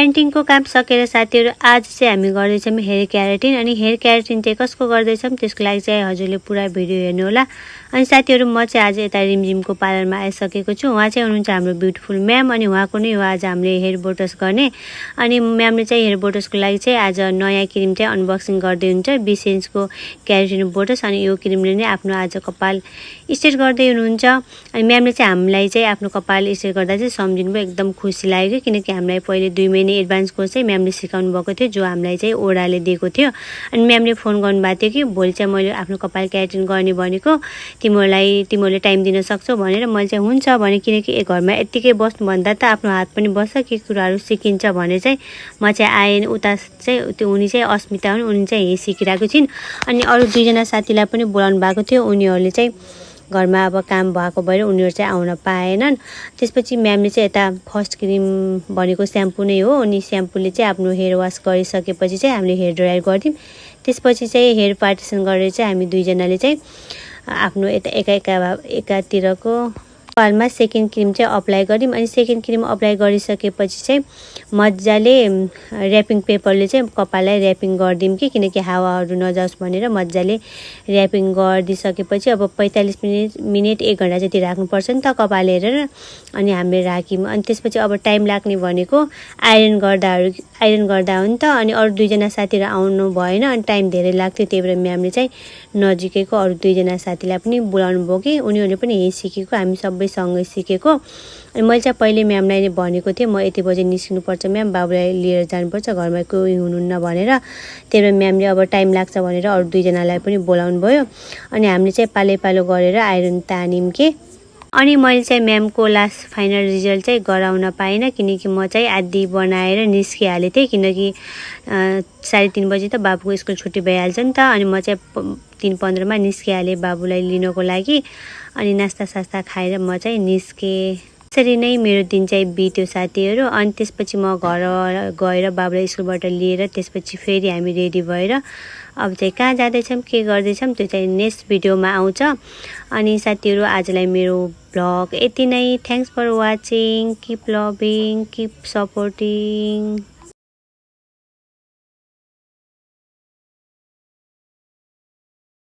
पेन्टिङको काम सकेर साथीहरू आज चाहिँ हामी गर्दैछौँ हेयर क्याराटिन। अनि हेयर क्याराटिन चाहिँ कसको गर्दैछौँ त्यसको लागि चाहिँ हजुरले पुरा भिडियो हेर्नु होला। अनि साथीहरू म चाहिँ आज यता रिमझिमको पार्लरमा आइसकेको छु। उहाँ चाहिँ हुनुहुन्छ हाम्रो ब्युटिफुल म्याम अनि उहाँको नै हो आज हामीले हेयर बोटस गर्ने। अनि म्यामले चाहिँ हेयर बोटसको लागि चाहिँ आज नयाँ क्रिम चाहिँ अनबक्सिङ गर्दै हुन्छ, 20 इन्चको क्याराटिन बोटस। अनि यो क्रिमले नै आफ्नो आज कपाल स्ट्रेट गर्दै हुनुहुन्छ। अनि म्यामले चाहिँ हामीलाई चाहिँ आफ्नो कपाल स्ट्रेट गर्दा चाहिँ सम्झिनु भयो, एकदम खुसी लाग्यो किनकि हामीलाई पहिले 2 महिना एडभान्सको चाहिँ म्यामले सिकाउनु भएको थियो जो हामीलाई चाहिँ ओडाले दिएको थियो। अनि म्यामले फोन गर्नुभएको थियो कि भोलि चाहिँ मैले आफ्नो कपाल क्याराटिन गर्ने भनेको, तिमीहरूले टाइम दिन सक्छौ भनेर। मैले चाहिँ हुन्छ भने किनकि घरमा यत्तिकै बस्नुभन्दा त आफ्नो हात पनि बस्छ, के कुराहरू सिकिन्छ भने चाहिँ म चाहिँ आएँ। उता चाहिँ त्यो उनी चाहिँ अस्मिता हुन्, उनी चाहिँ यही सिकिरहेको छिन्। अनि अरू 2 जना साथीलाई पनि बोलाउनु भएको थियो, उनीहरूले चाहिँ घरमा अब काम भएको भएर उनीहरू चाहिँ आउन पाएनन्। त्यसपछि म्यामले चाहिँ यता फर्स्ट क्रिम भनेको स्याम्पू नै हो। अनि स्याम्पूले चाहिँ आफ्नो हेयर वास गरिसकेपछि चाहिँ हामीले हेयर ड्रायर गरिदिउँ। त्यसपछि चाहिँ हेयर पार्टिसन गरेर चाहिँ हामी 2 जनाले चाहिँ आफ्नो यता एकातिरको कपालमा सेकेन्ड क्रिम चाहिँ अप्लाई गऱ्यौँ। अनि सेकेन्ड क्रिम अप्लाई गरिसकेपछि चाहिँ मजाले ऱ्यापिङ पेपरले चाहिँ कपाललाई ऱ्यापिङ गरिदिउँ कि किनकि हावाहरू नजाओस् भनेर मजाले ऱ्यापिङ गरिदिइसकेपछि अब 45 मिनट 1 घन्टा जति राख्नुपर्छ नि त कपाल हेरेर। अनि हामीले राख्यौँ। अनि त्यसपछि अब टाइम लाग्ने भनेको आइरन गर्दा हो नि त। अनि अरू 2 जना साथीहरू आउनु भएन, अनि टाइम धेरै लाग्थ्यो, त्यही भएर म्यामले चाहिँ नजिकैको अरू 2 जना साथीलाई पनि बोलाउनु भयो कि उनीहरूले पनि यही सिकेको, हामी सबै सँगै सिकेको। अनि मैले चाहिँ पहिले म्यामलाई नै भनेको थिएँ म यति बजे निस्किनुपर्छ म्याम, बाबुलाई लिएर जानुपर्छ, घरमा कोही हुनुहुन्न भनेर। त्यही भएर म्यामले अब टाइम लाग्छ भनेर अरू 2 जनालाई पनि बोलाउनु भयो। अनि हामीले चाहिँ पालो गरेर आइरन तान्यौँ कि। अनि मैले चाहिँ म्यामको लास्ट फाइनल रिजल्ट चाहिँ गराउन पाइनँ किनकि म चाहिँ आधी बनाएर निस्किहालेँ थिएँ किनकि 3:30 बजी त बाबुको स्कुल छुट्टी भइहाल्छ नि त। अनि म चाहिँ 3:15 मा निस्किहालेँ बाबुलाई लिनको लागि। अनि नास्ता खाएर म चाहिँ निस्केँ। त्यसरी नै मेरो दिन चाहिँ बित्यो साथीहरू। अनि त्यसपछि म घर गएर बाबुलाई स्कुलबाट लिएर त्यसपछि फेरि हामी रेडी भएर अब चाहिँ कहाँ जाँदैछौँ के गर्दैछौँ त्यो चाहिँ नेक्स्ट भिडियोमा आउँछ। अनि साथीहरू आजलाई मेरो भ्लग यति नै। Thanks for watching, keep loving, keep supporting.